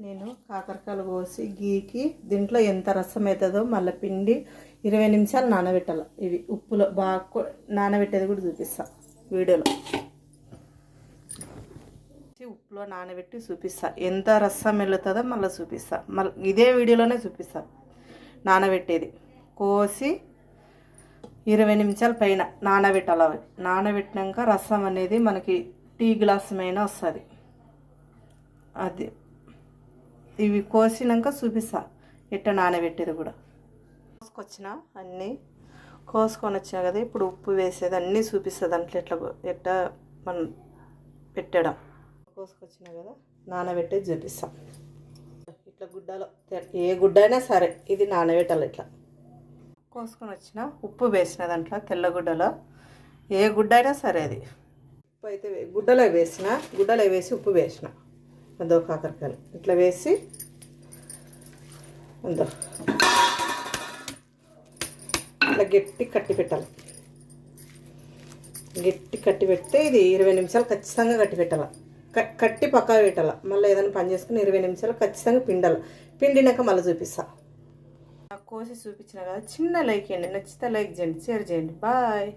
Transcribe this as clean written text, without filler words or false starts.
నేను కాకరకాయలు కోసి గీకి దీంట్లో ఎంత రసం అవుతుందో మళ్ళీ పిండి 20 నిమిషాలు నానబెట్టాలి. ఇవి ఉప్పులో బాగా నానబెట్టేది కూడా చూపిస్తా వీడియోలో. ఉప్పులో నానబెట్టి చూపిస్తా ఎంత రసం వెళ్తుందో మళ్ళీ చూపిస్తా. మళ్ళీ ఇదే వీడియోలోనే చూపిస్తా. నానబెట్టేది కోసి 20 నిమిషాల పైన నానబెట్టాలి. అవి నానబెట్టినాక రసం అనేది మనకి టీ గ్లాస్ పైన వస్తుంది. అది ఇవి కోసినాక చూపిస్తా ఎట్ట నానబెట్టేది కూడా. అన్నీ కోసుకొని వచ్చినా కదా, ఇప్పుడు ఉప్పు వేసేది అన్నీ చూపిస్తా. దాంట్లో ఎట్లా మనం పెట్టడం. కోసుకొచ్చినా కదా నానబెట్టేది చూపిస్తా. ఇట్లా గుడ్డలో ఏ గుడ్డ అయినా సరే ఇది నానబెట్టాలి. ఇట్లా కోసుకొని వచ్చిన ఉప్పు వేసిన దాంట్లో తెల్లగుడ్డలో ఏ గుడ్డ అయినా సరే అది ఉప్పు అయితే గుడ్డలో వేసి ఉప్పు వేసిన అదో కాకరకాయలు ఇట్లా వేసి అందో ఇట్లా గట్టి కట్టి పెట్టాలి. గట్టి కట్టి పెడితే ఇది 20 నిమిషాలు ఖచ్చితంగా కట్టి పెట్టాలి. కట్టి పక్కా పెట్టాలి. మళ్ళీ ఏదైనా పని చేసుకుని 20 నిమిషాలు ఖచ్చితంగా పిండాలి. పిండినాక మళ్ళీ చూపిస్తా. కోసి చూపించిన కదా, చిన్న లైక్ చేయండి. నచ్చితే లైక్ చేయండి, షేర్ చేయండి. బాయ్.